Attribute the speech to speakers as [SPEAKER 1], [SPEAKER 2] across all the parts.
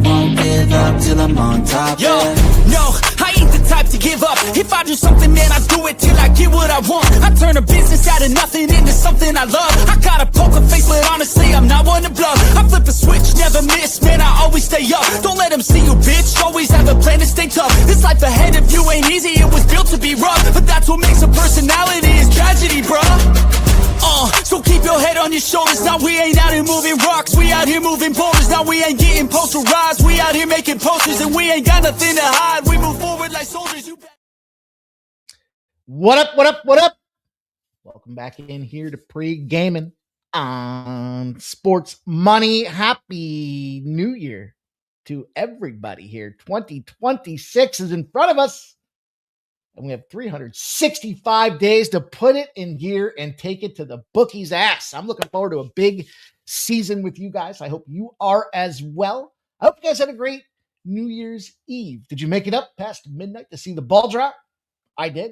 [SPEAKER 1] won't give up till I'm on top.
[SPEAKER 2] Yo, no, I ain't the type to give up. If I do something, man, I do it till I get what I want. I turn a business out of nothing into something I love. I got a poker face, but honestly, I'm not one to bluff. I flip the switch, never miss, man, I always stay up. Don't let them see you, bitch, always have a plan to stay tough. This life ahead of you ain't easy, it was built to be rough. But that's what makes a personality, is tragedy, bruh. So keep your head on your shoulders. Now we ain't out here moving rocks, we out here moving boulders. Now we ain't getting posterized, we out here making posters. And we ain't got nothing to hide, we move forward like soldiers.
[SPEAKER 3] What up, what up, what up? Welcome back in here to Pregaming on Sports Money. Happy New Year to everybody here. 2026 is in front of us. And we have 365 days to put it in gear and take it to the bookie's ass. I'm looking forward to a big season with you guys. I hope you are as well. I hope you guys had a great New Year's Eve. Did you make it up past midnight to see the ball drop? I did.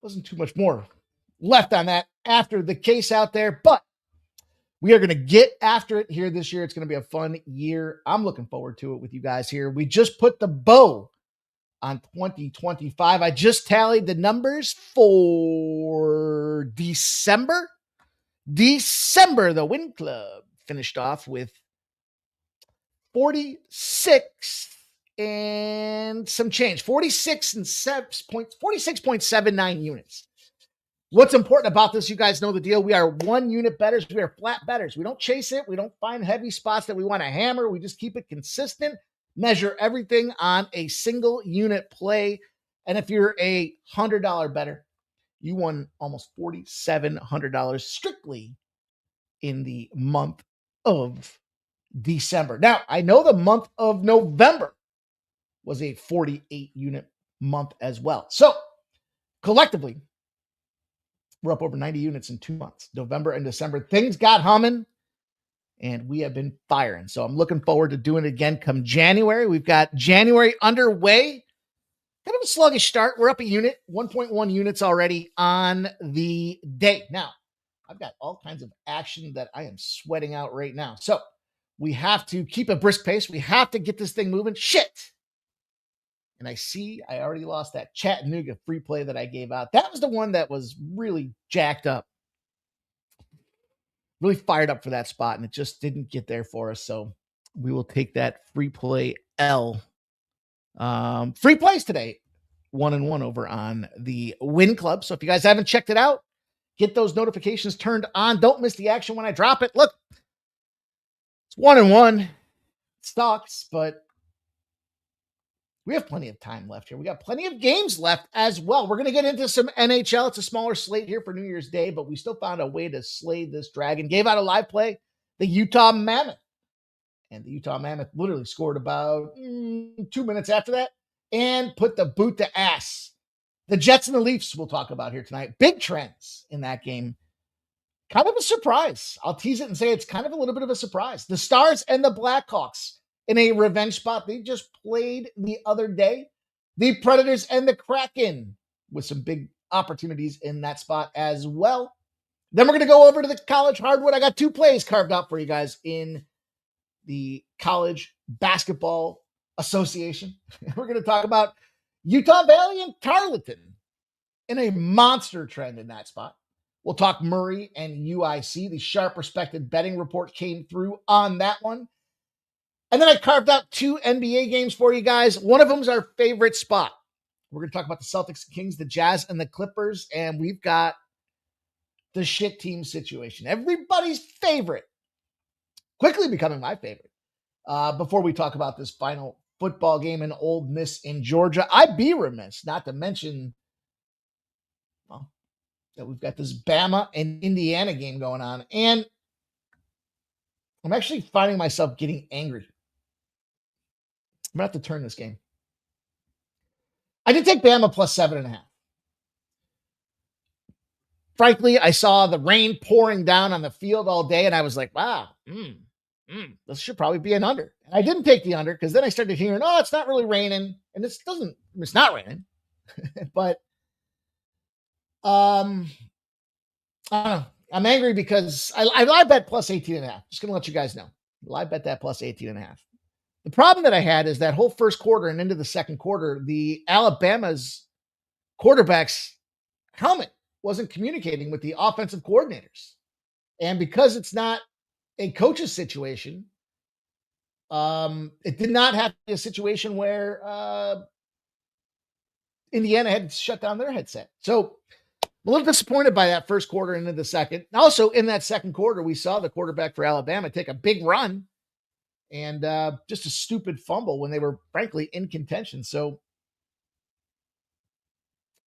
[SPEAKER 3] Wasn't too much more left on that after the case out there, but we are going to get after it here this year. It's going to be a fun year. I'm looking forward to it with you guys here. We just put the bow on 2025. I just tallied the numbers for December. The Win Club finished off with 46 and some change, 46.79 units. What's important about this, you guys know the deal. We are 1 unit bettors. We are flat bettors. We don't chase it. We don't find heavy spots that we want to hammer. We just keep it consistent. Measure everything on a single unit play. And if you're a $100 bettor, you won almost $4,700 strictly in the month of December. Now, I know the month of November was a 48 unit month as well. So collectively, we're up over 90 units in 2 months, November and December. Things got humming. And we have been firing. So I'm looking forward to doing it again come January. We've got January underway. Kind of a sluggish start. We're up a unit, 1.1 units already on the day. Now, I've got all kinds of action that I am sweating out right now. So we have to keep a brisk pace. We have to get this thing moving. Shit. And I see I already lost that Chattanooga free play that I gave out. That was the one that was really jacked up. Really fired up for that spot, and it just didn't get there for us. So we will take that free play L. Free plays today, 1-1 over on the Win Club. So if you guys haven't checked it out, get those notifications turned on. Don't miss the action when I drop it. Look, it's 1-1. It sucks, but we have plenty of time left here. We got plenty of games left as well. We're going to get into some NHL. It's a smaller slate here for New Year's Day, but we still found a way to slay this dragon. Gave out a live play, the Utah Mammoth. And the Utah Mammoth literally scored about 2 minutes after that and put the boot to ass. The Jets and the Leafs we'll talk about here tonight. Big trends in that game. Kind of a surprise. I'll tease it and say it's kind of a little bit of a surprise. The Stars and the Blackhawks in a revenge spot they just played the other day. The Predators and the Kraken with some big opportunities in that spot as well. Then we're going to go over to the college hardwood. I got 2 plays carved out for you guys in the College Basketball Association. We're going to talk about Utah Valley and Tarleton in a monster trend in that spot. We'll talk Murray and UIC. The sharp respected betting report came through on that one. And then I carved out 2 NBA games for you guys. One of them is our favorite spot. We're going to talk about the Celtics and Kings, the Jazz and the Clippers, and we've got the shit team situation. Everybody's favorite. Quickly becoming my favorite. Before we talk about this final football game in Ole Miss in Georgia, I'd be remiss not to mention that we've got this Bama and Indiana game going on. And I'm actually finding myself getting angry. I'm going to have to turn this game. I did take Bama plus 7.5. Frankly, I saw the rain pouring down on the field all day, and I was like, wow, this should probably be an under. And I didn't take the under because then I started hearing, oh, it's not really raining. And it's not raining. But I don't know. I'm angry because I bet plus 18.5. Just going to let you guys know. Live bet that plus 18.5. The problem that I had is that whole first quarter and into the second quarter, the Alabama's quarterback's helmet wasn't communicating with the offensive coordinators. And because it's not a coach's situation, it did not have to be a situation where Indiana had to shut down their headset. So I'm a little disappointed by that first quarter into the second. Also, in that second quarter, we saw the quarterback for Alabama take a big run and just a stupid fumble when they were, frankly, in contention. So,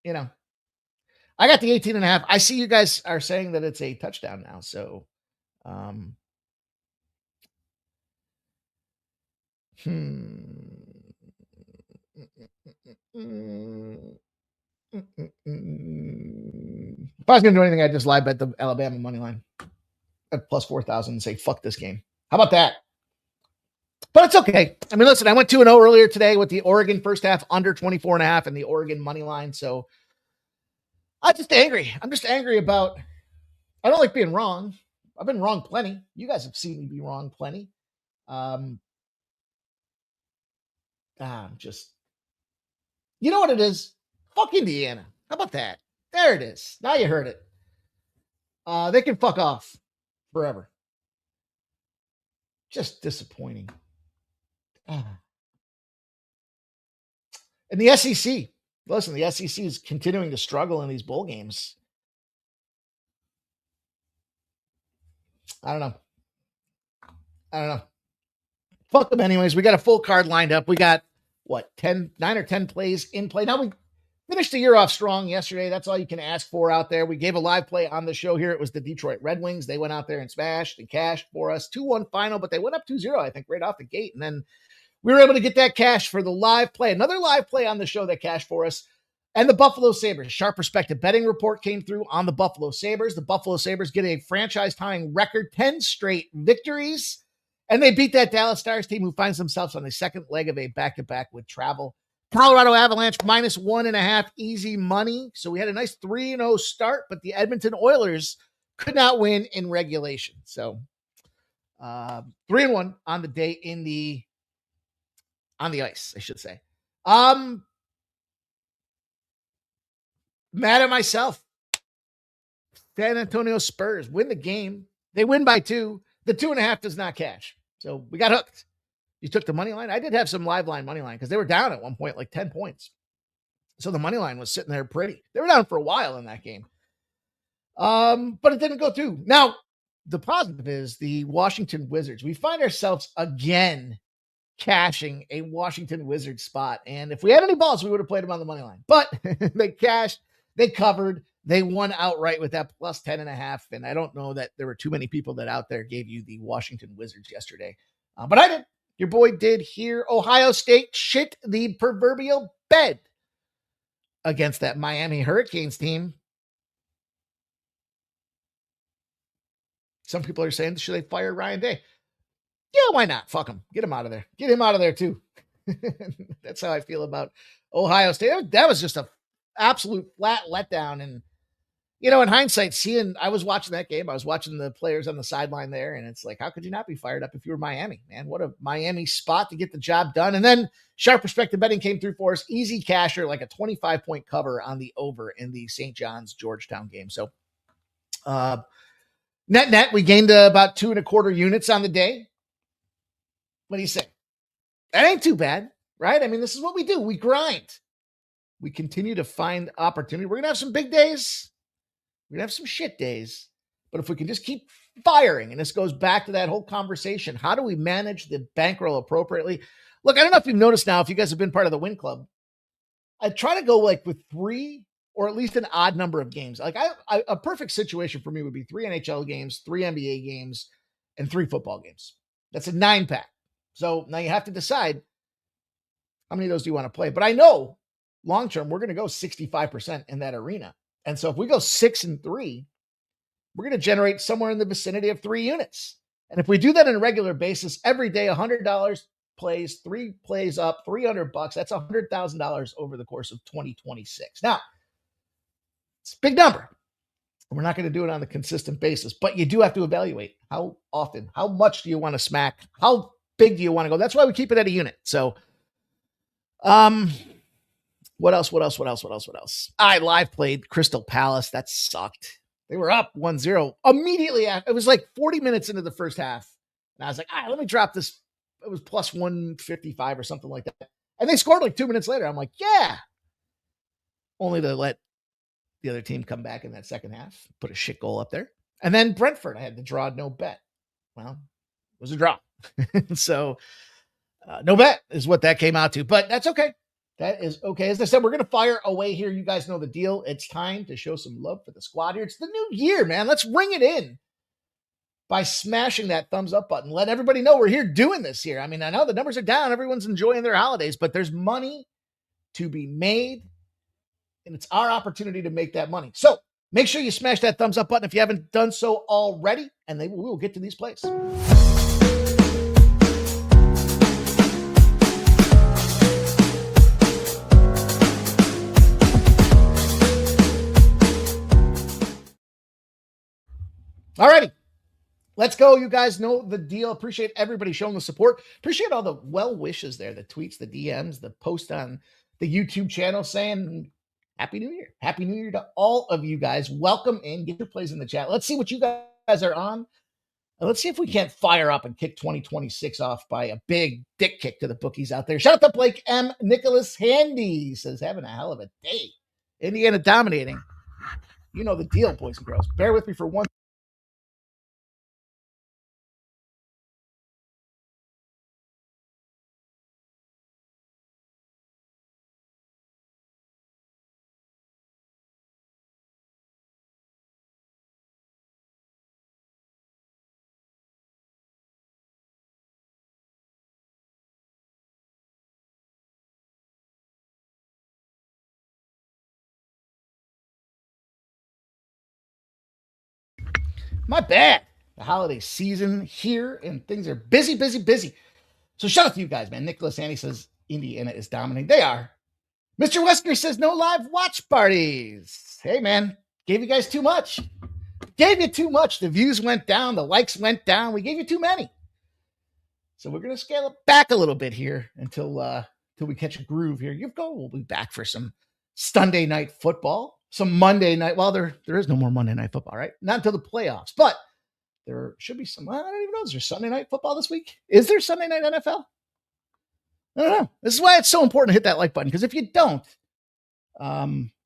[SPEAKER 3] you know, I got the 18.5. I see you guys are saying that it's a touchdown now. So, If I was going to do anything, I'd just live bet the Alabama money line at plus 4,000 and say, fuck this game. How about that? But it's okay. I mean, listen, I went 2-0 earlier today with the Oregon first half under 24.5 and the Oregon money line. So I'm just angry. I'm just angry about, I don't like being wrong. I've been wrong plenty. You guys have seen me be wrong plenty. I'm just, you know what it is? Fuck Indiana. How about that? There it is. Now you heard it. They can fuck off forever. Just disappointing. And the SEC. Listen, the SEC is continuing to struggle in these bowl games. I don't know. Fuck them anyways. We got a full card lined up. We got, 9 or 10 plays in play. Now, we finished the year off strong yesterday. That's all you can ask for out there. We gave a live play on the show here. It was the Detroit Red Wings. They went out there and smashed and cashed for us. 2-1 final, but they went up 2-0, I think, right off the gate. And then we were able to get that cash for the live play. Another live play on the show that cashed for us. And the Buffalo Sabres. Sharp Perspective betting report came through on the Buffalo Sabres. The Buffalo Sabres get a franchise-tying record, 10 straight victories. And they beat that Dallas Stars team who finds themselves on the second leg of a back-to-back with travel. Colorado Avalanche minus 1.5 easy money. So we had a nice 3-0 start, but the Edmonton Oilers could not win in regulation. So 3-1 on the day on the ice, I should say. Mad at myself. San Antonio Spurs win the game. They win by 2. The 2.5 does not cash. So we got hooked. You took the money line. I did have some live line money line because they were down at one point, like 10 points. So the money line was sitting there pretty. They were down for a while in that game. But it didn't go through. Now, the positive is the Washington Wizards. We find ourselves again cashing a Washington Wizards spot. And if we had any balls, we would have played them on the money line. But they cashed. They covered. They won outright with that plus 10.5. And I don't know that there were too many people that out there gave you the Washington Wizards yesterday. But I did. Your boy did here. Ohio State shit the proverbial bed against that Miami Hurricanes team. Some people are saying, should they fire Ryan Day? Yeah, why not? Fuck him. Get him out of there. Get him out of there too. That's how I feel about Ohio State. That was just a absolute flat letdown. And, you know, in hindsight, I was watching that game. I was watching the players on the sideline there. And it's like, how could you not be fired up if you were Miami, man? What a Miami spot to get the job done. And then Sharp Perspective betting came through for us. Easy casher, like a 25-point cover on the over in the St. John's Georgetown game. So net, we gained about 2.25 units on the day. What do you say? That ain't too bad, right? I mean, this is what we do. We grind. We continue to find opportunity. We're going to have some big days. We're going to have some shit days. But if we can just keep firing, and this goes back to that whole conversation, how do we manage the bankroll appropriately? Look, I don't know if you've noticed now, if you guys have been part of the Win Club, I try to go like with 3 or at least an odd number of games. Like a perfect situation for me would be 3 NHL games, 3 NBA games, and 3 football games. That's a 9-pack. So now you have to decide how many of those do you want to play. But I know long-term, we're going to go 65% in that arena. And so if we go 6-3, we're going to generate somewhere in the vicinity of 3 units. And if we do that on a regular basis, every day, $100 plays, 3 plays up, $300. That's $100,000 over the course of 2026. Now, it's a big number. We're not going to do it on a consistent basis, but you do have to evaluate how often, how much do you want to smack? How big do you want to go? That's why we keep it at a unit. So, what else? I live played Crystal Palace. That sucked. They were up 1-0 immediately. It was like 40 minutes into the first half. And I was like, all right, let me drop this. It was plus 155 or something like that. And they scored like 2 minutes later. I'm like, yeah. Only to let the other team come back in that second half, put a shit goal up there. And then Brentford, I had to draw no bet. Well, it was a draw. So no bet is what that came out to, but that's okay. That is okay. As I said, we're going to fire away here. You guys know the deal. It's time to show some love for the squad here. It's the new year, man. Let's ring it in by smashing that thumbs up button. Let everybody know we're here doing this here. I mean, I know the numbers are down. Everyone's enjoying their holidays, but there's money to be made, and it's our opportunity to make that money. So make sure you smash that thumbs up button if you haven't done so already, and we will get to these plays. Alrighty, let's go. You guys know the deal. Appreciate everybody showing the support. Appreciate all the well wishes there, the tweets, the DMs, the post on the YouTube channel saying Happy New Year. Happy New Year to all of you guys. Welcome in. Get your plays in the chat. Let's see what you guys are on. And let's see if we can't fire up and kick 2026 off by a big dick kick to the bookies out there. Shout out to Blake M. Nicholas Handy says, having a hell of a day. Indiana dominating. You know the deal, boys and girls. Bear with me for one. My bad. The holiday season here, and things are busy. So shout out to you guys, man. Nicholas Annie says Indiana is dominating. They are. Mr. Wesker says no live watch parties. Hey, man. Gave you guys too much. Gave you too much. The views went down. The likes went down. We gave you too many. So we're going to scale it back a little bit here until we catch a groove here. We'll be back for some Sunday night football. Some Monday night. Well, there is no more Monday night football, right? Not until the playoffs, but there should be some. I don't even know. Is there Sunday night football this week? Is there Sunday night NFL? I don't know. This is why it's so important to hit that like button, because if you don't,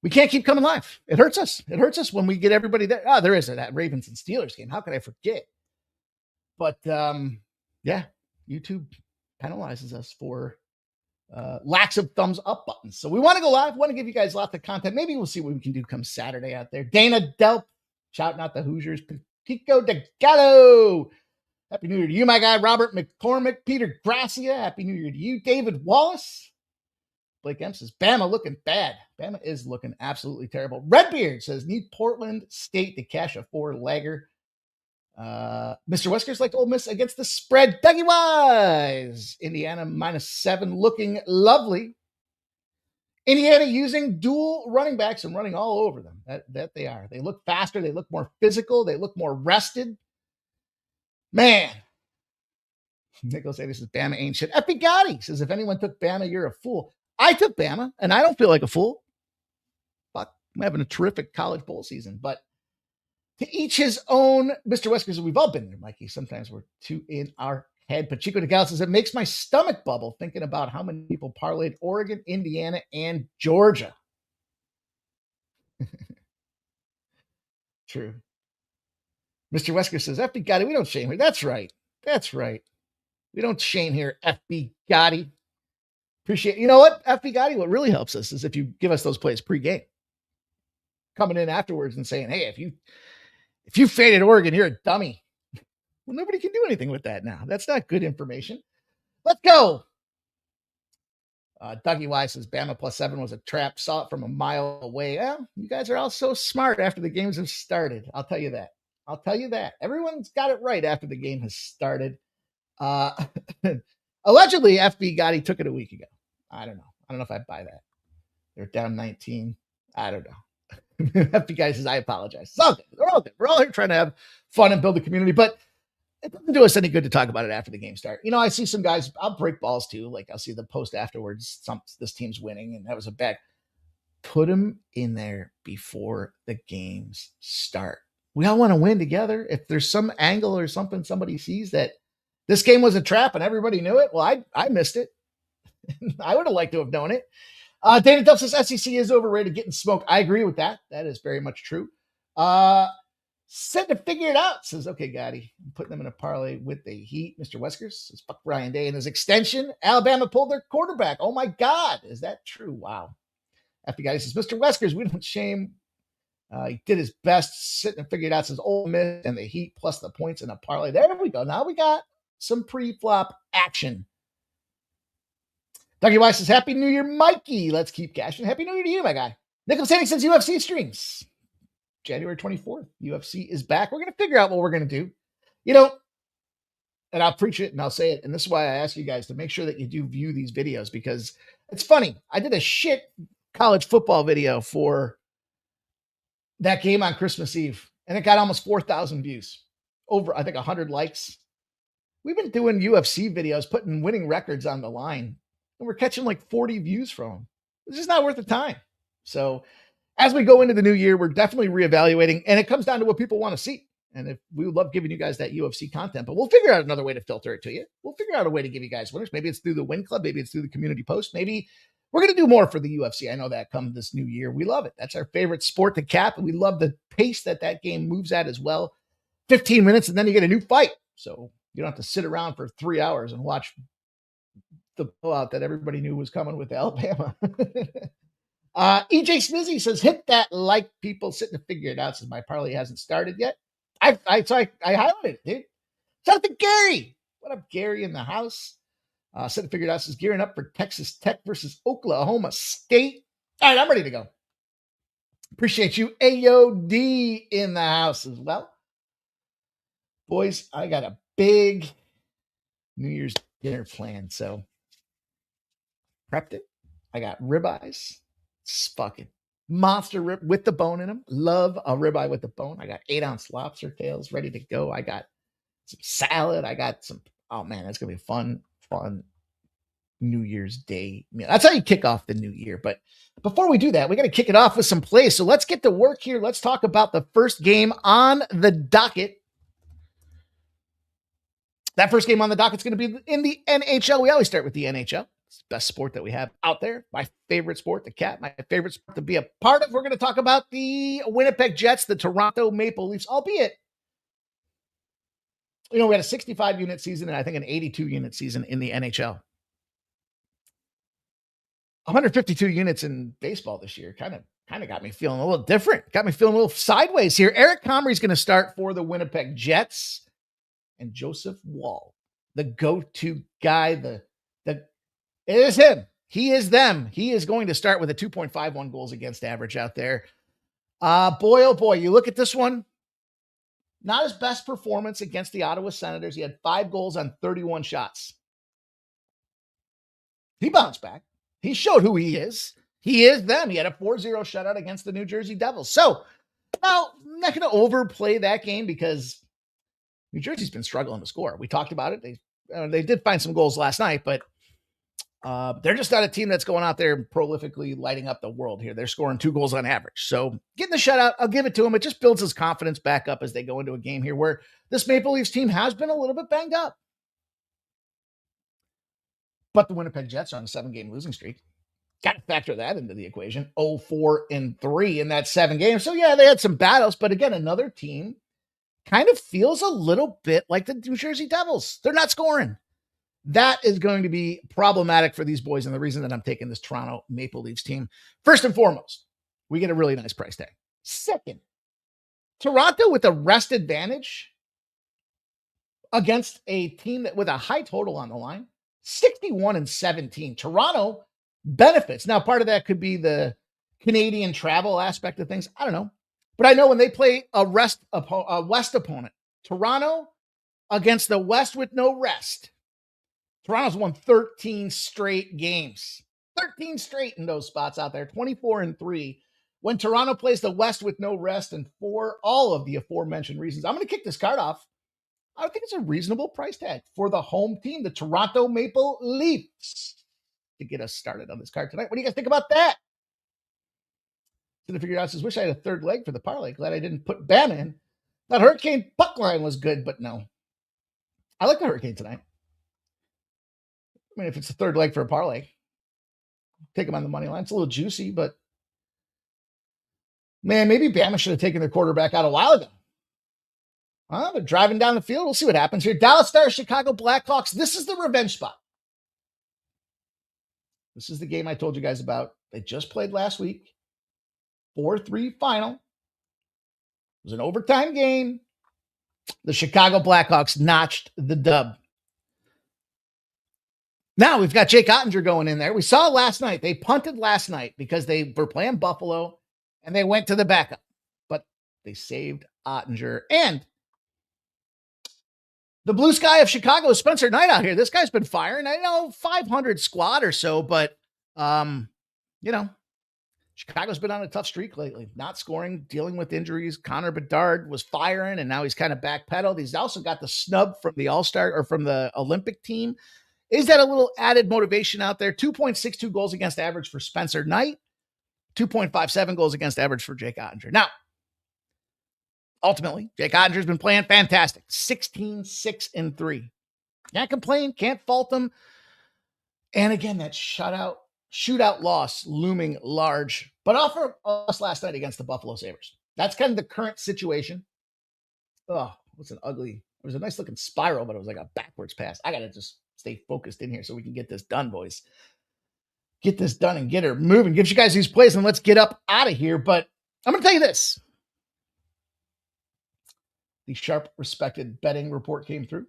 [SPEAKER 3] we can't keep coming live. It hurts us. It hurts us when we get everybody there. Oh, there is that Ravens and Steelers game. How could I forget? But yeah, YouTube penalizes us for lacks of thumbs up buttons. So we want to go live. We want to give you guys lots of content. Maybe we'll see what we can do come Saturday out there. Dana Delp shouting out the Hoosiers. Pico de Gallo. Happy New Year to you, my guy. Robert McCormick. Peter Gracia. Happy New Year to you. David Wallace. Blake M says, Bama looking bad. Bama is looking absolutely terrible. Redbeard says, need Portland State to cash a 4-legger. Mr. Wesker's like Ole Miss against the spread. Dougie Wise. Indiana -7 looking lovely. Indiana using dual running backs and running all over them. That they are. They look faster. They look more physical. They look more rested. Man. Nicholas Addy says, Bama ain't shit. Effie Gotti says, if anyone took Bama, you're a fool. I took Bama, and I don't feel like a fool. Fuck, I'm having a terrific college bowl season, but to each his own. Mr. Wesker says, we've all been there, Mikey. Sometimes we're too in our head. But Chico de Gal says, it makes my stomach bubble thinking about how many people parlayed Oregon, Indiana, and Georgia. True. Mr. Wesker says, FB Gotti, we don't shame here. That's right. We don't shame here, FB Gotti. Appreciate. You know what, FB Gotti, what really helps us is if you give us those plays pre-game. Coming in afterwards and saying, hey, if you faded Oregon, you're a dummy. Well, nobody can do anything with that now. That's not good information. Let's go. Dougie Wise says Bama +7 was a trap. Saw it from a mile away. Well, you guys are all so smart after the games have started. I'll tell you that. Everyone's got it right after the game has started. Allegedly, FB Gotti took it a week ago. I don't know if I buy that. They're down 19. I don't know. FP guy says, I apologize. It's all good. We're all good. We're all here trying to have fun and build a community, but it doesn't do us any good to talk about it after the game start. I see some guys, I'll break balls too. Like I'll see the post afterwards, this team's winning and that was a bad. Put them in there before the games start. We all want to win together. If there's some angle or something somebody sees that this game was a trap and everybody knew it, well, I missed it. I would have liked to have known it. Dana Duff says SEC is overrated, getting smoked. I agree with that. That is very much true. Said to figure it out. Says, okay, Gotti, I'm putting them in a parlay with the Heat. Mr. Weskers says, fuck Ryan Day and his extension. Alabama pulled their quarterback. Oh my God. Is that true? Wow. FBI says, Mr. Weskers, we don't shame. He did his best, sitting and figured out, says Ole Miss and the Heat plus the points in a parlay. There we go. Now we got some pre-flop action. Dougie Weiss says, Happy New Year, Mikey. Let's keep cashing. Happy New Year to you, my guy. Nicholas Haney says UFC streams. January 24th. UFC is back. We're going to figure out what we're going to do. And I'll preach it and I'll say it. And this is why I ask you guys to make sure that you do view these videos because it's funny. I did a shit college football video for that game on Christmas Eve, and it got almost 4,000 views, over, I think, 100 likes. We've been doing UFC videos, putting winning records on the line, and we're catching like 40 views from them. It's just not worth the time. So as we go into the new year, we're definitely reevaluating, and it comes down to what people want to see. And if we would love giving you guys that UFC content, but we'll figure out another way to filter it to you. We'll figure out a way to give you guys winners. Maybe it's through the Win Club. Maybe it's through the community post. Maybe we're going to do more for the UFC. I know that come this new year. We love it. That's our favorite sport to cap. And we love the pace that game moves at as well. 15 minutes and then you get a new fight. So you don't have to sit around for 3 hours and watch the blowout that everybody knew was coming with Alabama. EJ Smizzy says, hit that like, people, sitting to figure it out. Says my parlay hasn't started yet. I highlighted it, dude. Shout out to Gary. What up, Gary in the house? Said to figure it out. Says gearing up for Texas Tech versus Oklahoma State. All right, I'm ready to go. Appreciate you. AOD in the house as well. Boys, I got a big New Year's dinner planned. So prepped it. I got ribeyes. It's fucking monster rib with the bone in them. Love a ribeye with the bone. I got 8-ounce lobster tails ready to go. I got some salad. I got some, oh man, that's going to be fun New Year's Day meal. That's how you kick off the new year. But before we do that, we got to kick it off with some plays. So let's get to work here. Let's talk about the first game on the docket. That first game on the docket is going to be in the NHL. We always start with the NHL. It's the best sport that we have out there. My favorite sport, the cat, my favorite sport to be a part of. We're going to talk about the Winnipeg Jets, the Toronto Maple Leafs, albeit, we had a 65-unit season and I think an 82-unit season in the NHL. 152 units in baseball this year kind of got me feeling a little different. Got me feeling a little sideways here. Eric Comrie's going to start for the Winnipeg Jets. And Joseph Wall, the go-to guy, it is him. He is them. He is going to start with a 2.51 goals against average out there. Boy, oh boy, you look at this one. Not his best performance against the Ottawa Senators. He had 5 goals on 31 shots. He bounced back. He showed who he is. He is them. He had a 4-0 shutout against the New Jersey Devils. So, now, I'm not going to overplay that game because New Jersey's been struggling to score. We talked about it. They did find some goals last night, but they're just not a team that's going out there and prolifically lighting up the world here. They're scoring 2 goals on average. So getting the shutout, I'll give it to him. It just builds his confidence back up as they go into a game here where this Maple Leafs team has been a little bit banged up. But the Winnipeg Jets are on a 7-game losing streak. Got to factor that into the equation. 0-4-3 in that 7 games. So yeah, they had some battles, but again, another team kind of feels a little bit like the New Jersey Devils. They're not scoring. That is going to be problematic for these boys, and the reason that I'm taking this Toronto Maple Leafs team. First and foremost, we get a really nice price tag. Second, Toronto with a rest advantage against a team that with a high total on the line, 61-17. Toronto benefits. Now, part of that could be the Canadian travel aspect of things. I don't know. But I know when they play a West opponent, Toronto against the West with no rest, Toronto's won 13 straight games. 13 straight in those spots out there, 24-3 when Toronto plays the West with no rest, and for all of the aforementioned reasons, I'm going to kick this card off. I think it's a reasonable price tag for the home team, the Toronto Maple Leafs, to get us started on this card tonight. What do you guys think about that? Didn't figure out, says, wish I had a third leg for the parlay. Glad I didn't put Bam in. That Hurricane puck line was good, but no. I like the Hurricane tonight. I mean, if it's a third leg for a parlay, take them on the money line. It's a little juicy, but man, maybe Bama should have taken their quarterback out a while ago. They're driving down the field. We'll see what happens here. Dallas Stars, Chicago Blackhawks. This is the revenge spot. This is the game I told you guys about. They just played last week. 4-3 final. It was an overtime game. The Chicago Blackhawks notched the dub. Now we've got Jake Ottinger going in there. We saw last night. They punted last night because they were playing Buffalo and they went to the backup. But they saved Ottinger. And the blue sky of Chicago, Spencer Knight out here. This guy's been firing. I know 500 squad or so, but, Chicago's been on a tough streak lately. Not scoring, dealing with injuries. Connor Bedard was firing, and now he's kind of backpedaled. He's also got the snub from the All-Star or from the Olympic team. Is that a little added motivation out there? 2.62 goals against average for Spencer Knight. 2.57 goals against average for Jake Ottinger. Now, ultimately, Jake Ottinger's been playing fantastic. 16-6-3. Can't complain, can't fault him. And again, that shootout loss looming large, but off for us last night against the Buffalo Sabres. That's kind of the current situation. Oh, it was a nice looking spiral, but it was like a backwards pass. I got to just stay focused in here so we can get this done, boys. Get this done and get her moving. Gives you guys these plays and let's get up out of here. But I'm going to tell you this. The sharp, respected betting report came through.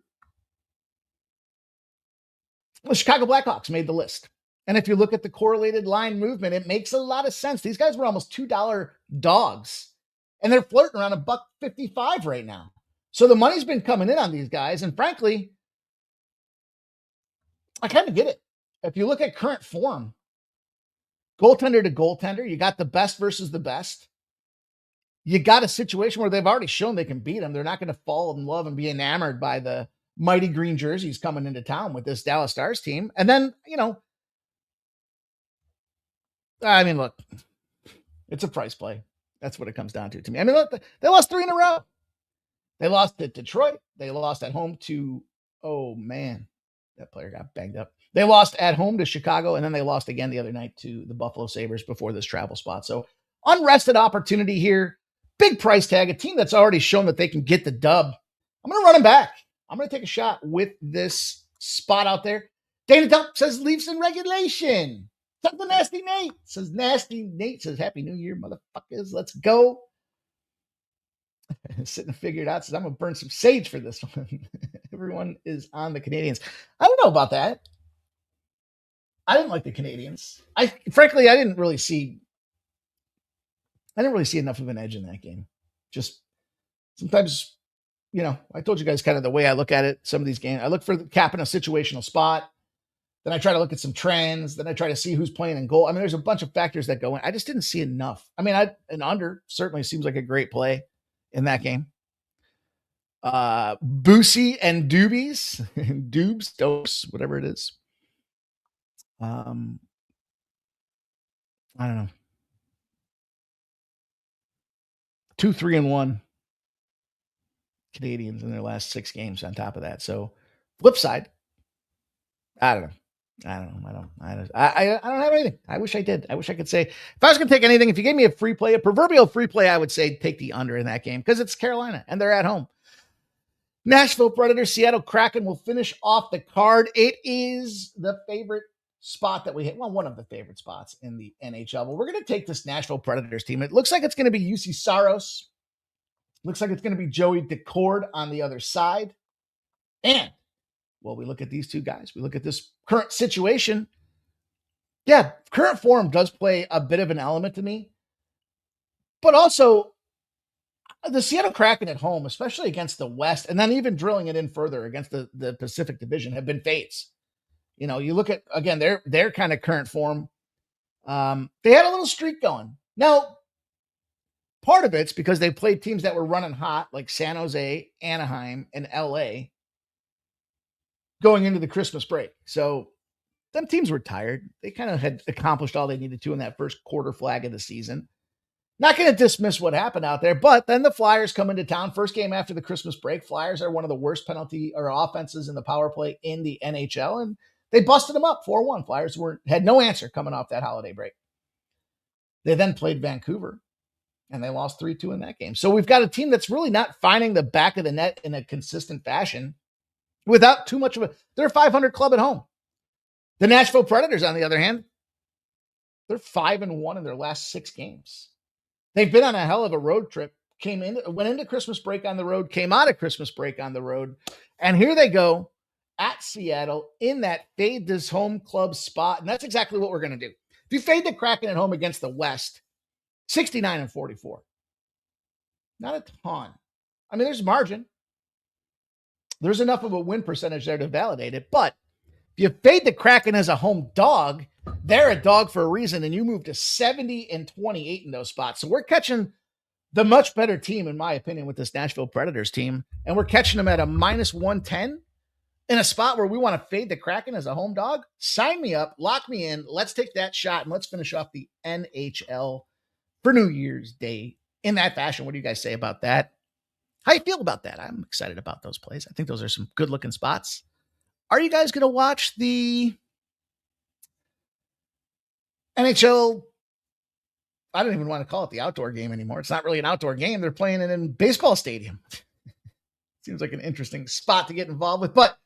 [SPEAKER 3] The Chicago Blackhawks made the list. And if you look at the correlated line movement, it makes a lot of sense. These guys were almost $2 dogs, and they're flirting around $1.55 right now. So the money's been coming in on these guys, and frankly, I kind of get it. If you look at current form, goaltender to goaltender, you got the best versus the best. You got a situation where they've already shown they can beat them. They're not going to fall in love and be enamored by the mighty green jerseys coming into town with this Dallas Stars team. And then, look, it's a price play. That's what it comes down to me. I mean, look, they lost 3 in a row. They lost to Detroit. They lost at home to, that player got banged up. They lost at home to Chicago, and then they lost again the other night to the Buffalo Sabres before this travel spot. So unrested opportunity here. Big price tag, a team that's already shown that they can get the dub. I'm going to run them back. I'm going to take a shot with this spot out there. Dana Dump says Leafs in regulation. Something Nasty Nate says, Happy New Year, motherfuckers. Let's go. Sitting and figured out, says, I'm going to burn some sage for this one. Everyone is on the Canadians. I don't know about that. I didn't like the Canadians. Frankly, I didn't really see enough of an edge in that game. Just sometimes, I told you guys kind of the way I look at it. Some of these games, I look for the cap in a situational spot. Then I try to look at some trends. Then I try to see who's playing in goal. I mean, there's a bunch of factors that go in. I just didn't see enough. I mean, an under certainly seems like a great play in that game. Boosie and Doobies, Doobs, Dopes, whatever it is. I don't know. 2-3-1 Canadians in their last 6 games on top of that. So flip side, I don't know. I don't have anything. I wish I did. I wish I could say, if I was going to take anything, if you gave me a free play, a proverbial free play, I would say take the under in that game because it's Carolina and they're at home. Nashville Predators, Seattle Kraken will finish off the card. It is the favorite spot that we hit. Well, one of the favorite spots in the NHL. But we're going to take this Nashville Predators team. It looks like it's going to be UC Saros. Looks like it's going to be Joey Decord on the other side. And we look at these two guys. We look at this current situation. Yeah, current form does play a bit of an element to me. But also, the Seattle Kraken at home, especially against the West, and then even drilling it in further against the Pacific Division, have been fades. You look at, again, their kind of current form. They had a little streak going. Now, part of it's because they played teams that were running hot, like San Jose, Anaheim, and LA, going into the Christmas break. So them teams were tired. They kind of had accomplished all they needed to in that first quarter flag of the season. Not going to dismiss what happened out there, but then the Flyers come into town. First game after the Christmas break. Flyers are one of the worst penalty or offenses in the power play in the NHL, and they busted them up 4-1. Flyers had no answer coming off that holiday break. They then played Vancouver, and they lost 3-2 in that game. So we've got a team that's really not finding the back of the net in a consistent fashion without too much of a... They're a 500 club at home. The Nashville Predators, on the other hand, they're 5-1 in their last 6 games. They've been on a hell of a road trip, went into Christmas break on the road, came out of Christmas break on the road, and here they go at Seattle in that fade this home club spot, and that's exactly what we're going to do. If you fade the Kraken at home against the West, 69-44. Not a ton. I mean, there's margin. There's enough of a win percentage there to validate it, but if you fade the Kraken as a home dog, they're a dog for a reason, and you move to 70-28 in those spots. So we're catching the much better team, in my opinion, with this Nashville Predators team, and we're catching them at a -110 in a spot where we want to fade the Kraken as a home dog. Sign me up, lock me in. Let's take that shot, and let's finish off the NHL for New Year's Day in that fashion. What do you guys say about that? How you feel about that? I'm excited about those plays. I think those are some good-looking spots. Are you guys going to watch the NHL? I don't even want to call it the outdoor game anymore. It's not really an outdoor game. They're playing it in baseball stadium. Seems like an interesting spot to get involved with. But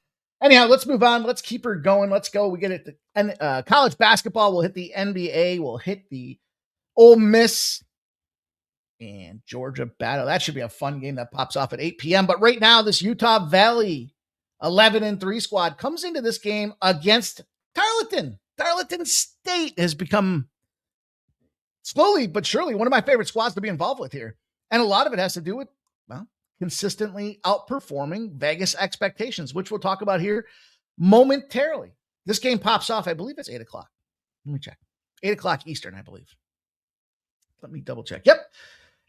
[SPEAKER 3] anyhow, let's move on. Let's keep her going. Let's go. We get it. And college basketball. We'll hit the NBA. We'll hit the Ole Miss and Georgia battle. That should be a fun game that pops off at 8 p.m. But right now, this Utah Valley 11-3 squad comes into this game against Tarleton. Tarleton State has become slowly but surely one of my favorite squads to be involved with here. And a lot of it has to do with, well, consistently outperforming Vegas expectations, which we'll talk about here momentarily. This game pops off, I believe it's 8 o'clock. Let me check. 8 o'clock Eastern, I believe. Let me double check. Yep.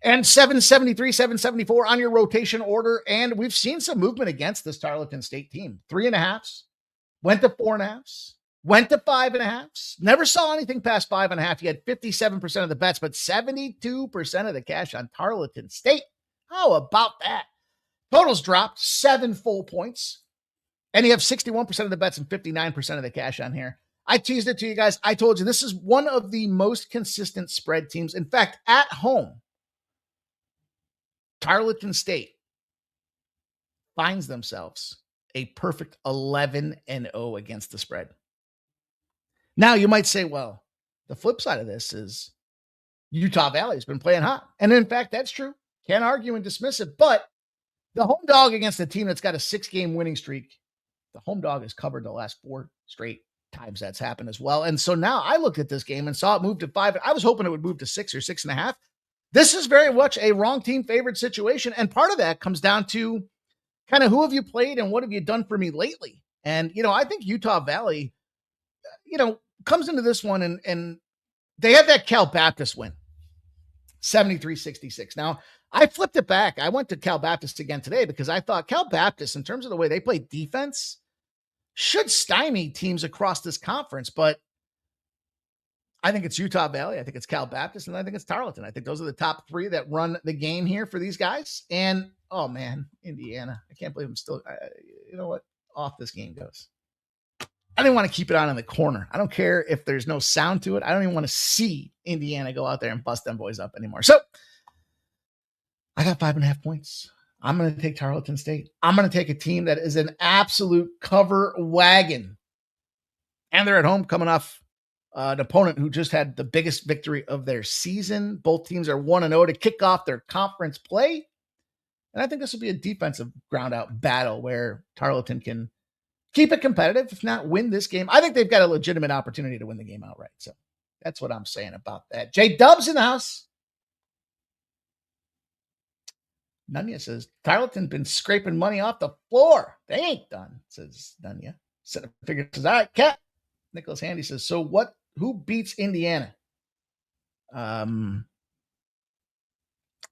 [SPEAKER 3] And 773, 774 on your rotation order. And we've seen some movement against this Tarleton State team. 3.5s, went to 4.5s, went to 5.5s. Never saw anything past 5.5. You had 57% of the bets, but 72% of the cash on Tarleton State. How about that? Totals dropped 7 full points. And you have 61% of the bets and 59% of the cash on here. I teased it to you guys. I told you this is one of the most consistent spread teams. In fact, at home, Tarleton State finds themselves a perfect 11-0 against the spread. Now, you might say, well, the flip side of this is Utah Valley has been playing hot. And in fact, that's true. Can't argue and dismiss it. But the home dog against a team that's got a 6-game winning streak, the home dog has covered the last 4 straight times that's happened as well. And so now I looked at this game and saw it move to 5. I was hoping it would move to 6 or 6.5. This is very much a wrong team favored situation. And part of that comes down to kind of who have you played and what have you done for me lately? And, I think Utah Valley, comes into this one and they had that Cal Baptist win, 73-66. Now, I flipped it back. I went to Cal Baptist again today because I thought Cal Baptist, in terms of the way they play defense, should stymie teams across this conference. But I think it's Utah Valley. I think it's Cal Baptist, and I think it's Tarleton. I think those are the top 3 that run the game here for these guys. And, oh, man, Indiana. I can't believe I'm still, you know what? Off this game goes. I didn't want to keep it on in the corner. I don't care if there's no sound to it. I don't even want to see Indiana go out there and bust them boys up anymore. So I got 5.5 points. I'm going to take Tarleton State. I'm going to take a team that is an absolute cover wagon. And they're at home coming off an opponent who just had the biggest victory of their season. Both teams are 1-0 to kick off their conference play. And I think this will be a defensive ground out battle where Tarleton can keep it competitive, if not win this game. I think they've got a legitimate opportunity to win the game outright. So that's what I'm saying about that. J Dubs in the house. Nunya says, Tarleton been scraping money off the floor. They ain't done, says Nunya. Set of figures says, all right, Cat. Nicholas Handy says, so who beats Indiana?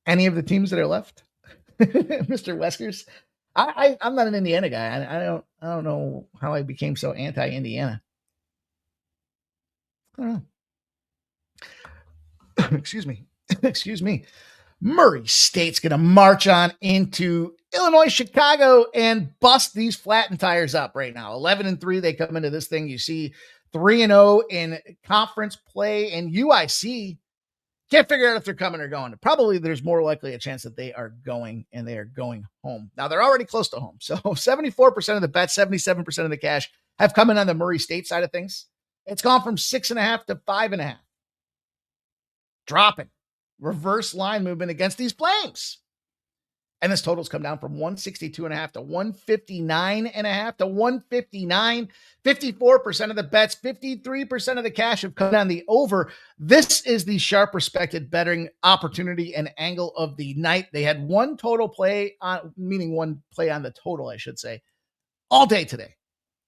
[SPEAKER 3] any of the teams that are left? Mr. Weskers. I'm not an Indiana guy. I don't know how I became so anti-Indiana. I don't know. Excuse me. Excuse me. Murray State's going to march on into Illinois, Chicago, and bust these flattened tires up right now. 11-3, they come into this thing. You see 3-0 in conference play, and UIC can't figure out if they're coming or going. Probably there's more likely a chance that they are going, and they are going home. Now, they're already close to home. So 74% of the bets, 77% of the cash have come in on the Murray State side of things. It's gone from 6.5 to 5.5. Dropping. Reverse line movement against these Flames. And this total's come down from 162.5 to 159.5 to 159. 54% of the bets, 53% of the cash have come down the over. This is the sharp respected betting opportunity and angle of the night. They had one total play on, meaning one play on the total, I should say, all day today.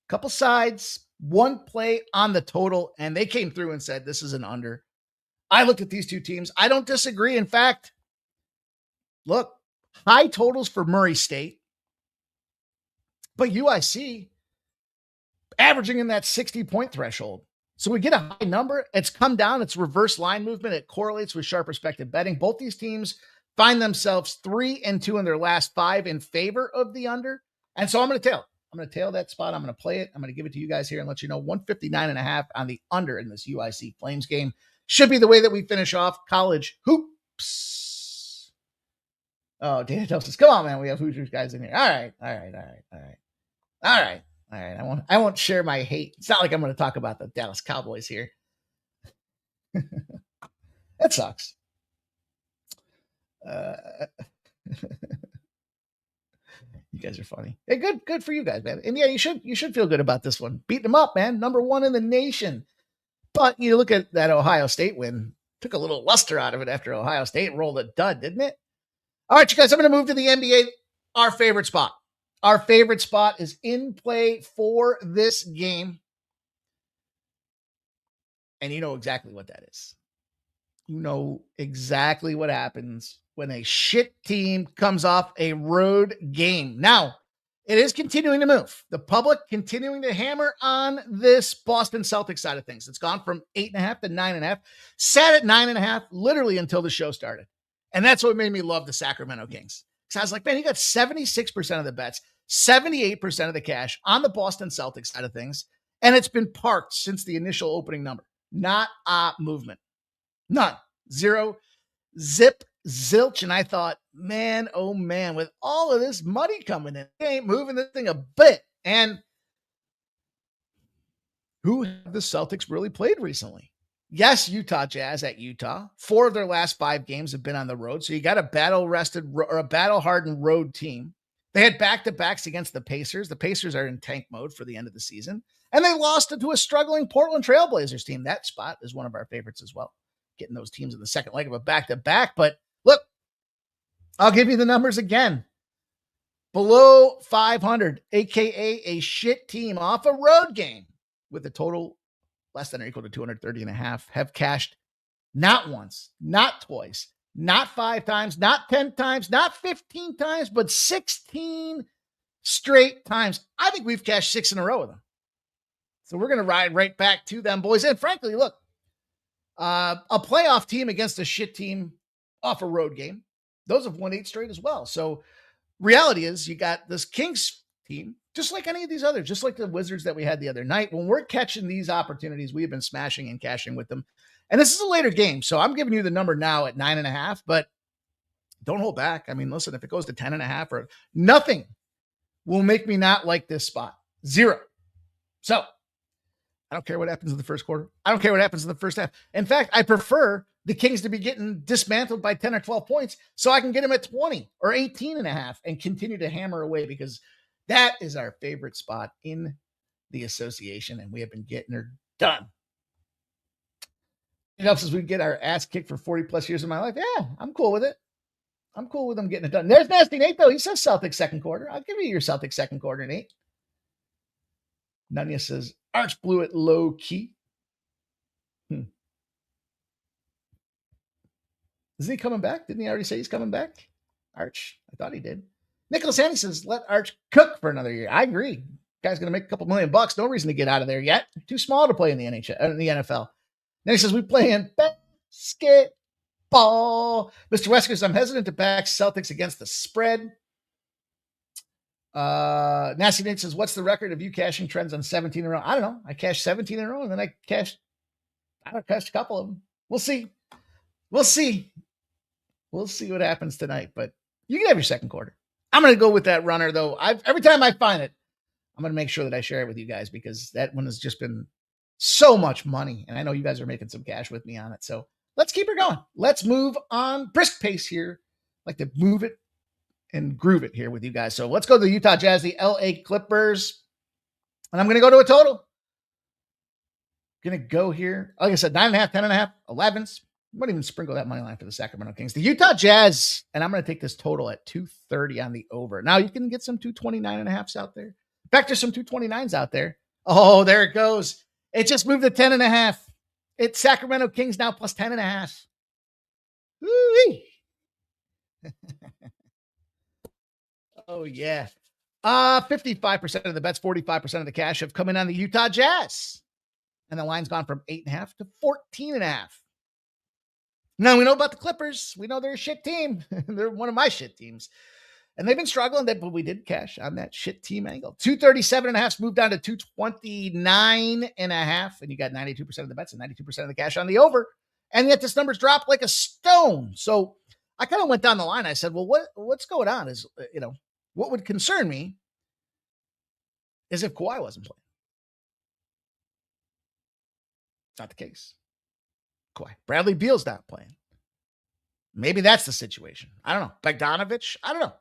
[SPEAKER 3] Couple sides, one play on the total, and they came through and said, this is an under. I looked at these two teams. I don't disagree. In fact, look, high totals for Murray State, but UIC averaging in that 60-point threshold. So we get a high number. It's come down. It's reverse line movement. It correlates with sharp respected betting. Both these teams find themselves 3-2 in their last 5 in favor of the under. And so I'm going to tail it. I'm going to tail that spot. I'm going to play it. I'm going to give it to you guys here and let you know 159.5 on the under in this UIC Flames game. Should be the way that we finish off college hoops. Oh, Dana tells us, come on, man. We have Hoosiers guys in here. All right. I won't share my hate. It's not like I'm going to talk about the Dallas Cowboys here. That sucks. You guys are funny. Hey, good for you guys, man. And yeah, you should feel good about this one. Beating them up, man. Number 1 in the nation. But you look at that Ohio State win, took a little luster out of it after Ohio State rolled a dud, didn't it? All right, you guys, I'm going to move to the NBA, our favorite spot. Our favorite spot is in play for this game. And you know exactly what that is. You know exactly what happens when a shit team comes off a road game. Now, it is continuing to move. The public continuing to hammer on this Boston Celtics side of things. It's gone from 8.5 to 9.5, sat at 9.5 literally until the show started. And that's what made me love the Sacramento Kings. Because I was like, man, you got 76% of the bets, 78% of the cash on the Boston Celtics side of things. And it's been parked since the initial opening number. Not a movement. None. Zero. Zip. Zilch. And I thought, man, oh man, with all of this money coming in, they ain't moving this thing a bit. And who have the Celtics really played recently? Yes, Utah Jazz at Utah. 4 of their last 5 games have been on the road. So you got a battle-hardened road team. They had back-to-backs against the Pacers. The Pacers are in tank mode for the end of the season. And they lost to a struggling Portland Trailblazers team. That spot is one of our favorites as well. Getting those teams in the second leg of a back-to-back. But look, I'll give you the numbers again. Below 500, a.k.a. a shit team off a road game with a total less than or equal to 230.5 have cashed not once, not twice, not 5 times, not 10 times, not 15 times, but 16 straight times. I think we've cashed 6 in a row with them. So we're going to ride right back to them, boys. And frankly, look, a playoff team against a shit team off a road game. Those have won 8 straight as well. So reality is you got this Kings team, just like any of these others, just like the Wizards that we had the other night. When we're catching these opportunities, we have been smashing and cashing with them. And this is a later game. So I'm giving you the number now at 9.5, but don't hold back. I mean, listen, if it goes to 10.5 or nothing will make me not like this spot. 0. So I don't care what happens in the first quarter. I don't care what happens in the first half. In fact, I prefer the Kings to be getting dismantled by 10 or 12 points so I can get them at 20 or 18.5 and continue to hammer away, because that is our favorite spot in the association, and we have been getting her done. It helps us we get our ass kicked for 40 plus years of my life. Yeah, I'm cool with it. I'm cool with them getting it done. There's Nasty Nate, though. He says Celtics second quarter. I'll give you your Celtics second quarter, Nate. Nunya says Arch blew it low key. Isn't he coming back? Didn't he already say he's coming back? Arch. I thought he did. Nicholas Handy says, let Arch cook for another year. I agree. Guy's going to make a couple $1,000,000. No reason to get out of there yet. Too small to play in the NHL, in the NFL. Then he says, we play in basketball. Mr. Weskers, I'm hesitant to back Celtics against the spread. Nasty Nate says, what's the record of you cashing trends on 17 in a row? I don't know. I cashed 17 in a row, and then I cashed a couple of them. We'll see. We'll see what happens tonight, but you can have your second quarter. I'm going to go with that runner, though. Every time I find it, I'm going to make sure that I share it with you guys, because that one has just been so much money, and I know you guys are making some cash with me on it. So let's keep it going. Let's move on. Brisk pace here. Like to move it and groove it here with you guys. So let's go to the Utah Jazz, the LA Clippers. And I'm going to go to a total. Going to go here. Like I said, 9.5, 10.5, 11s. I might even sprinkle that money line for the Sacramento Kings. The Utah Jazz, and I'm going to take this total at 230 on the over. Now you can get some 229.5s out there. In fact, there's some 229s out there. Oh, there it goes. It just moved to 10.5. It's Sacramento Kings now plus 10.5. Woo-wee. Oh, yeah. 55% of the bets, 45% of the cash have come in on the Utah Jazz. And the line's gone from 8.5 to 14.5. Now we know about the Clippers. We know they're a shit team. They're one of my shit teams. And they've been struggling, but we did cash on that shit team angle. 237.5 moved down to 229.5. And you got 92% of the bets and 92% of the cash on the over. And yet this number's dropped like a stone. So I kind of went down the line. I said, well, what's going on is, what would concern me is if Kawhi wasn't playing. Not the case. Kawhi. Bradley Beal's not playing. Maybe that's the situation. I don't know. Bogdanovich? I don't know.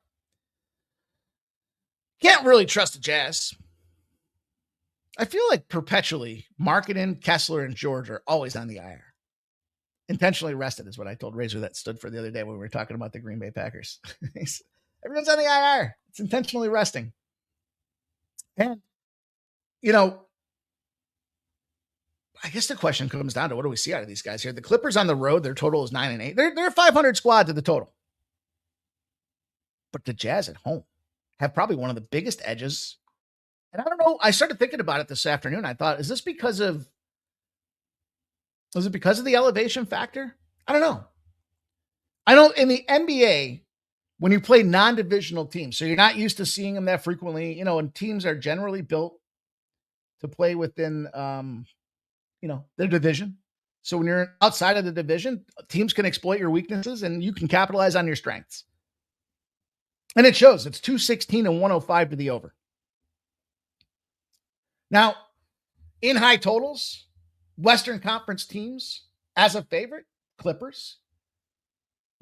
[SPEAKER 3] Can't really trust the Jazz. I feel like perpetually Markkanen, Kessler, and George are always on the IR. Intentionally rested is what I told Razor that stood for the other day when we were talking about the Green Bay Packers. Everyone's on the IR. It's intentionally resting. And, I guess the question comes down to, what do we see out of these guys here? The Clippers on the road, their total is 9-8. They're a 500 squad to the total. But the Jazz at home have probably one of the biggest edges. And I don't know. I started thinking about it this afternoon. I thought, is it because of the elevation factor? I don't know. I know in the NBA, when you play non-divisional teams, so you're not used to seeing them that frequently, and teams are generally built to play within, their division. So when you're outside of the division, teams can exploit your weaknesses and you can capitalize on your strengths. And it shows. It's 216 and 105 to the over. Now, in high totals, Western Conference teams as a favorite, Clippers,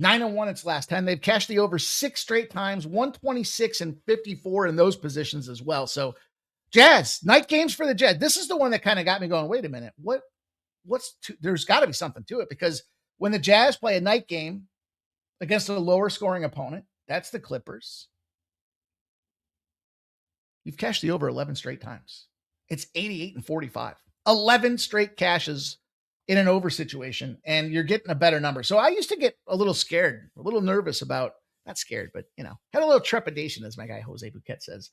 [SPEAKER 3] 9-1 its last 10. They've cashed the over 6 straight times, 126 and 54 in those positions as well. So Jazz, night games for the Jazz. This is the one that kind of got me going, wait a minute. There's got to be something to it, because when the Jazz play a night game against a lower scoring opponent, that's the Clippers. You've cashed the over 11 straight times. It's 88 and 45. 11 straight cashes in an over situation, and you're getting a better number. So I used to get a little scared, a little nervous about, not scared, but, had a little trepidation, as my guy Jose Bouquet says.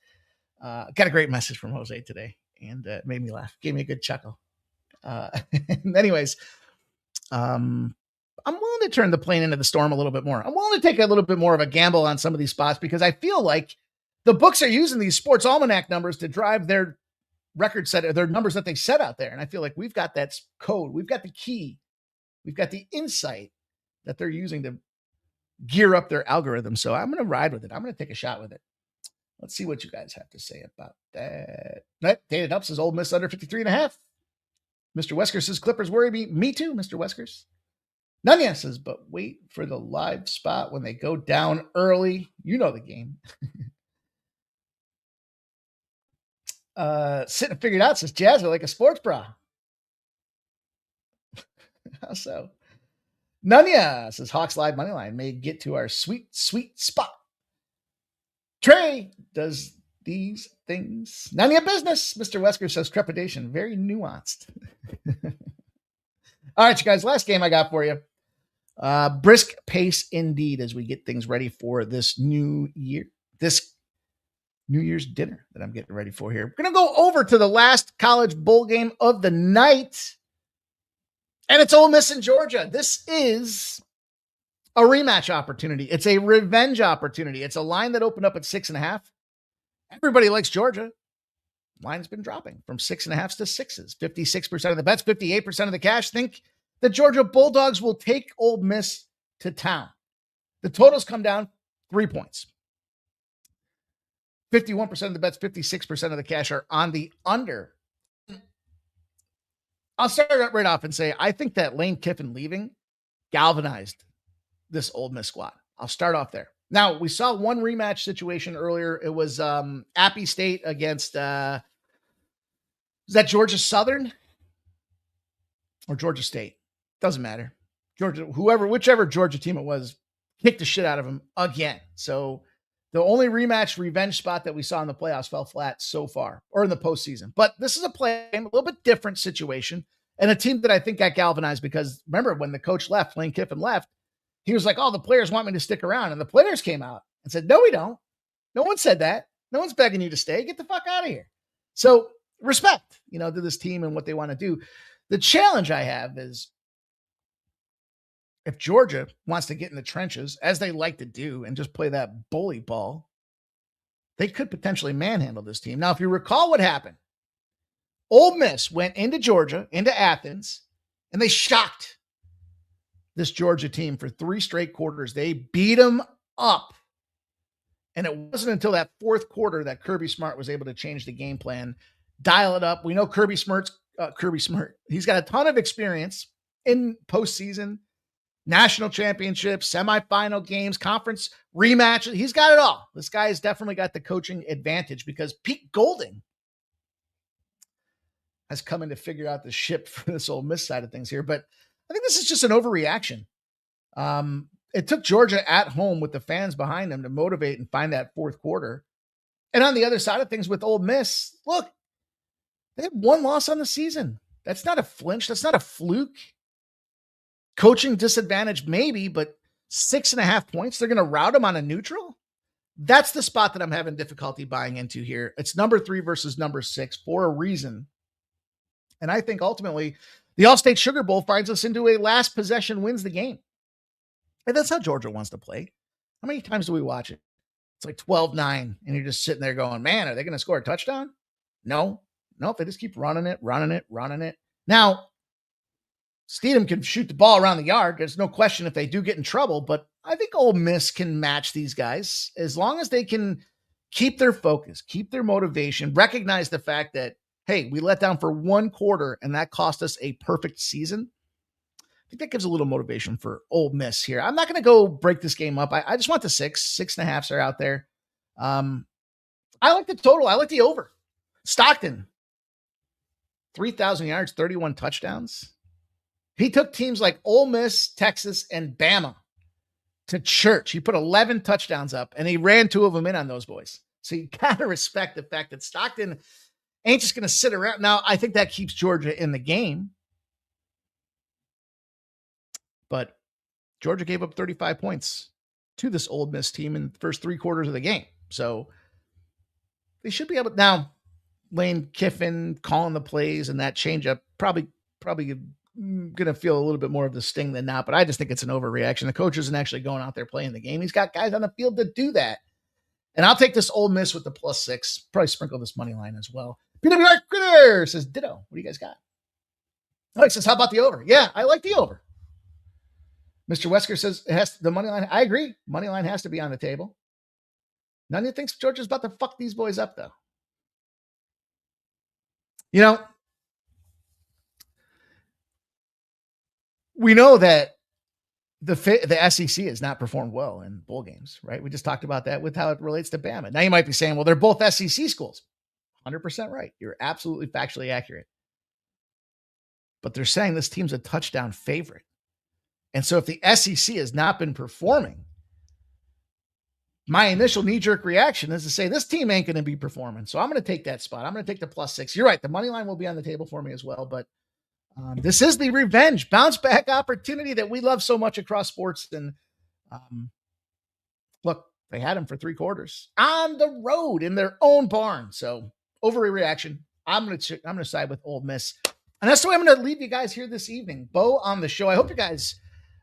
[SPEAKER 3] Got a great message from Jose today, and made me laugh. Gave me a good chuckle. Anyways, I'm willing to turn the plane into the storm a little bit more. I'm willing to take a little bit more of a gamble on some of these spots, because I feel like the books are using these sports almanac numbers to drive their record set, their numbers that they set out there. And I feel like we've got that code. We've got the key. We've got the insight that they're using to gear up their algorithm. So I'm going to ride with it. I'm going to take a shot with it. Let's see what you guys have to say about that. Dated up says Ole Miss under 53.5. Mr. Wesker says Clippers worry me. Me too, Mr. Weskers. Nunya says, but wait for the live spot when they go down early. You know the game. Sitting figured out says Jazz are like a sports bra. How so? Nunya says Hawks live money line may get to our sweet, sweet spot. Trey does these things. None of your business. Mr. Wesker says trepidation. Very nuanced. All right, you guys. Last game I got for you. Brisk pace indeed as we get things ready for this new year, this New Year's dinner that I'm getting ready for here. We're going to go over to the last college bowl game of the night, and it's Ole Miss in Georgia. This is a rematch opportunity. It's a revenge opportunity. It's a line that opened up at 6.5. Everybody likes Georgia. Line has been dropping from 6.5 to 6s. 56% of the bets, 58% of the cash think the Georgia Bulldogs will take Ole Miss to town. The totals come down 3 points. 51% of the bets, 56% of the cash are on the under. I'll start right off and say, I think that Lane Kiffin leaving galvanized this Ole Miss squad. I'll start off there. Now, we saw one rematch situation earlier. It was Appy State against, is that Georgia Southern or Georgia State? Doesn't matter. Georgia, whichever Georgia team it was, kicked the shit out of them again. So the only rematch revenge spot that we saw in the playoffs fell flat so far, or in the postseason. But this is a play game, a little bit different situation, and a team that I think got galvanized because remember when the coach left, Lane Kiffin left, he was like, oh, the players want me to stick around. And the players came out and said, no, we don't. No one said that. No one's begging you to stay. Get the fuck out of here. So respect, to this team and what they want to do. The challenge I have is if Georgia wants to get in the trenches, as they like to do, and just play that bully ball, they could potentially manhandle this team. Now, if you recall what happened, Ole Miss went into Georgia, into Athens, and they shocked this Georgia team for 3 straight quarters. They beat them up. And it wasn't until that fourth quarter that Kirby Smart was able to change the game plan, dial it up. We know Kirby Smart. He's got a ton of experience in postseason, national championships, semifinal games, conference rematches. He's got it all. This guy has definitely got the coaching advantage because Pete Golding has come in to figure out the ship for this Ole Miss side of things here. But I think this is just an overreaction. It took Georgia at home with the fans behind them to motivate and find that fourth quarter. And on the other side of things with Ole Miss, look, they have 1 loss on the season. That's not a flinch. That's not a fluke. Coaching disadvantage, maybe, but 6.5 points. They're going to rout them on a neutral. That's the spot that I'm having difficulty buying into here. It's number 3 versus number 6 for a reason. And I think ultimately the All-State Sugar Bowl finds us into a last possession wins the game. And that's how Georgia wants to play. How many times do we watch it? It's like 12-9, and you're just sitting there going, man, are they going to score a touchdown? No. Nope, they just keep running it. Now, Steedham can shoot the ball around the yard. There's no question if they do get in trouble, but I think Ole Miss can match these guys as long as they can keep their focus, keep their motivation, recognize the fact that, hey, we let down for 1 quarter and that cost us a perfect season. I think that gives a little motivation for Ole Miss here. I'm not going to go break this game up. I just want the 6.5s are out there. I like the total. I like the over. Stockton, 3,000 yards, 31 touchdowns. He took teams like Ole Miss, Texas, and Bama to church. He put 11 touchdowns up, and he ran 2 of them in on those boys. So you got to respect the fact that Stockton ain't just going to sit around. Now, I think that keeps Georgia in the game. But Georgia gave up 35 points to this Ole Miss team in the first 3 quarters of the game. So they should be able to. Now, Lane Kiffin calling the plays and that changeup probably going to feel a little bit more of the sting than not, but I just think it's an overreaction. The coach isn't actually going out there playing the game. He's got guys on the field to do that. And I'll take this Ole Miss with the +6. Probably sprinkle this money line as well. PWR Critter says ditto. What do you guys got? Alex says, how about the over? Yeah, I like the over. Mr. Wesker says it has the money line. I agree. Money line has to be on the table. None of you thinks Georgia's about to fuck these boys up, though. We know that the SEC has not performed well in bowl games, right? We just talked about that with how it relates to Bama. Now you might be saying, well, they're both SEC schools. 100% right. You're absolutely factually accurate. But they're saying this team's a touchdown favorite. And so if the SEC has not been performing, my initial knee-jerk reaction is to say this team ain't going to be performing. So I'm going to take that spot. I'm going to take the +6. You're right. The money line will be on the table for me as well. But This is the revenge bounce back opportunity that we love so much across sports. And look, they had him for 3 quarters on the road in their own barn. So overreaction. I'm going to side with Ole Miss. And that's the way I'm going to leave you guys here this evening. Bo on the show. I hope you guys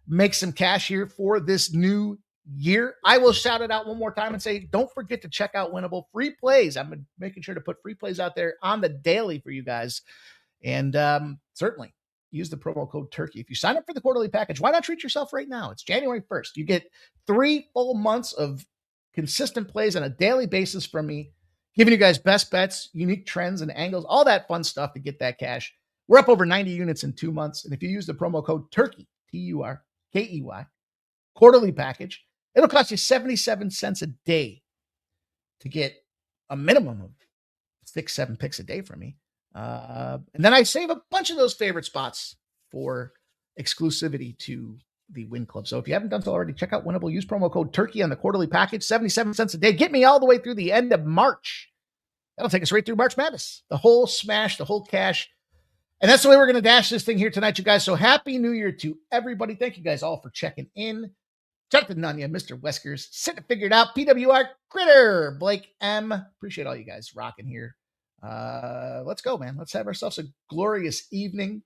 [SPEAKER 3] make some cash here for this new year. I will shout it out one more time and say, don't forget to check out Winnable free plays. I'm making sure to put free plays out there on the daily for you guys. And certainly use the promo code Turkey. If you sign up for the quarterly package, why not treat yourself right now? It's January 1st. You get 3 full months of consistent plays on a daily basis from me, giving you guys best bets, unique trends and angles, all that fun stuff to get that cash. We're up over 90 units in 2 months. And if you use the promo code Turkey, Turkey, quarterly package, it'll cost you 77 cents a day to get a minimum of 6-7 picks a day from me. And then I save a bunch of those favorite spots for exclusivity to the Win Club. So if you haven't done so already, check out Winnable. Use promo code Turkey on the quarterly package, 77 cents a day. Get me all the way through the end of March. That'll take us right through March Madness. The whole smash, the whole cash. And that's the way we're going to dash this thing here tonight, you guys. So happy New Year to everybody. Thank you guys all for checking in. Jonathan Nunya, Mr. Weskers, sitting figured out. PWR Critter, Blake M. Appreciate all you guys rocking here. Let's go, man. Let's have ourselves a glorious evening.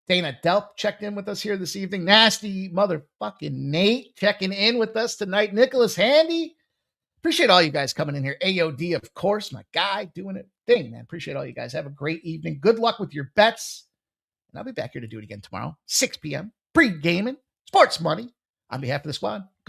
[SPEAKER 3] Dana Delp checked in with us here this evening. Nasty motherfucking Nate checking in with us tonight. Nicholas Handy. Appreciate all you guys coming in here. AOD, of course, my guy doing it thing, man. Appreciate all you guys. Have a great evening. Good luck with your bets. And I'll be back here to do it again tomorrow, 6 p.m. Pre-gaming, sports money. On behalf of the squad,